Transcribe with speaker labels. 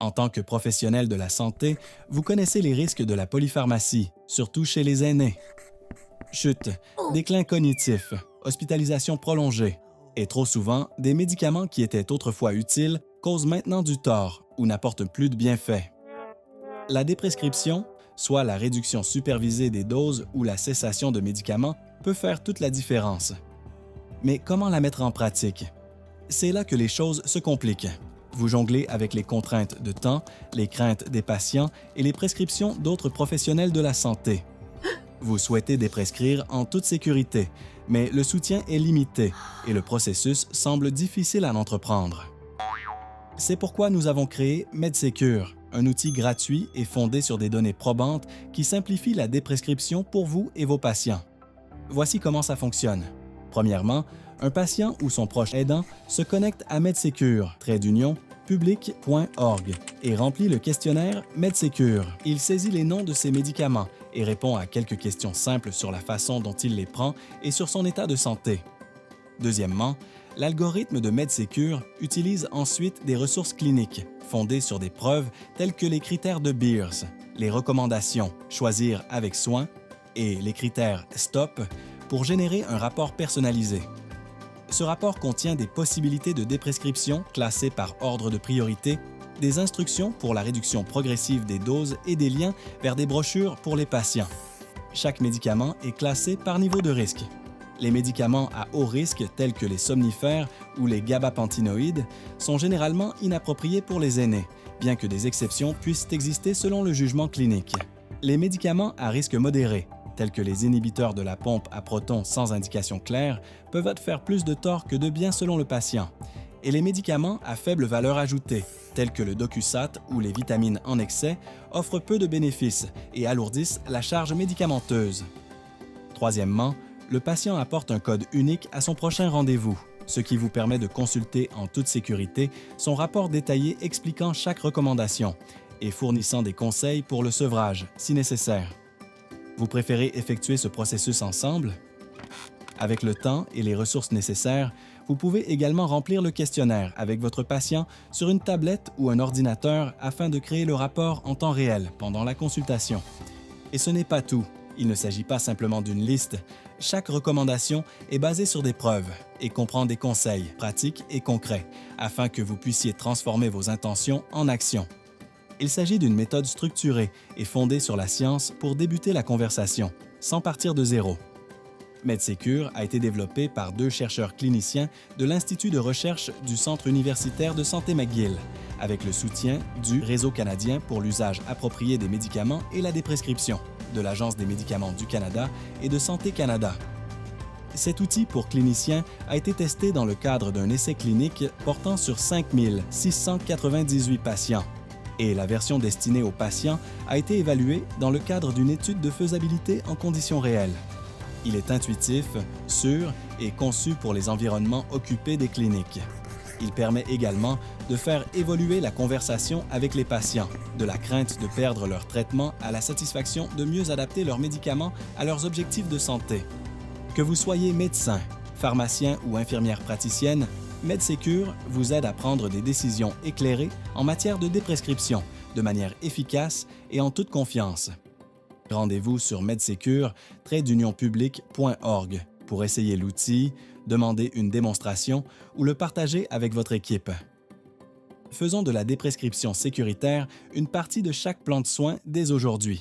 Speaker 1: En tant que professionnel de la santé, vous connaissez les risques de la polypharmacie, surtout chez les aînés. Chute, déclin cognitif, hospitalisation prolongée. Et trop souvent, des médicaments qui étaient autrefois utiles causent maintenant du tort ou n'apportent plus de bienfaits. La déprescription, soit la réduction supervisée des doses ou la cessation de médicaments, peut faire toute la différence. Mais comment la mettre en pratique? C'est là que les choses se compliquent. Vous jonglez avec les contraintes de temps, les craintes des patients et les prescriptions d'autres professionnels de la santé. Vous souhaitez déprescrire en toute sécurité, mais le soutien est limité et le processus semble difficile à entreprendre. C'est pourquoi nous avons créé MedSecure, un outil gratuit et fondé sur des données probantes qui simplifie la déprescription pour vous et vos patients. Voici comment ça fonctionne. Premièrement, un patient ou son proche aidant se connecte à MedSecure, public.org, et remplit le questionnaire MedSecure. Il saisit les noms de ses médicaments et répond à quelques questions simples sur la façon dont il les prend et sur son état de santé. Deuxièmement, l'algorithme de MedSecure utilise ensuite des ressources cliniques fondées sur des preuves telles que les critères de Beers, les recommandations Choisir avec soin et les critères STOP pour générer un rapport personnalisé. Ce rapport contient des possibilités de déprescription classées par ordre de priorité, des instructions pour la réduction progressive des doses et des liens vers des brochures pour les patients. Chaque médicament est classé par niveau de risque. Les médicaments à haut risque tels que les somnifères ou les gabapentinoïdes sont généralement inappropriés pour les aînés, bien que des exceptions puissent exister selon le jugement clinique. Les médicaments à risque modéré, tels que les inhibiteurs de la pompe à protons sans indication claire, peuvent faire plus de tort que de bien selon le patient. Et les médicaments à faible valeur ajoutée, tels que le Docusat ou les vitamines en excès, offrent peu de bénéfices et alourdissent la charge médicamenteuse. Troisièmement, le patient apporte un code unique à son prochain rendez-vous, ce qui vous permet de consulter en toute sécurité son rapport détaillé expliquant chaque recommandation et fournissant des conseils pour le sevrage, si nécessaire. Vous préférez effectuer ce processus ensemble? Avec le temps et les ressources nécessaires, vous pouvez également remplir le questionnaire avec votre patient sur une tablette ou un ordinateur afin de créer le rapport en temps réel pendant la consultation. Et ce n'est pas tout. Il ne s'agit pas simplement d'une liste. Chaque recommandation est basée sur des preuves et comprend des conseils pratiques et concrets afin que vous puissiez transformer vos intentions en actions. Il s'agit d'une méthode structurée et fondée sur la science pour débuter la conversation, sans partir de zéro. MedSecure a été développé par 2 chercheurs cliniciens de l'Institut de recherche du Centre universitaire de santé McGill, avec le soutien du Réseau canadien pour l'usage approprié des médicaments et la déprescription, de l'Agence des médicaments du Canada et de Santé Canada. Cet outil pour cliniciens a été testé dans le cadre d'un essai clinique portant sur 5 698 patients. Et la version destinée aux patients a été évaluée dans le cadre d'une étude de faisabilité en conditions réelles. Il est intuitif, sûr et conçu pour les environnements occupés des cliniques. Il permet également de faire évoluer la conversation avec les patients, de la crainte de perdre leur traitement à la satisfaction de mieux adapter leurs médicaments à leurs objectifs de santé. Que vous soyez médecin, pharmacien ou infirmière praticienne, MedSecure vous aide à prendre des décisions éclairées en matière de déprescription, de manière efficace et en toute confiance. Rendez-vous sur medsecure-public.org pour essayer l'outil, demander une démonstration ou le partager avec votre équipe. Faisons de la déprescription sécuritaire une partie de chaque plan de soins dès aujourd'hui.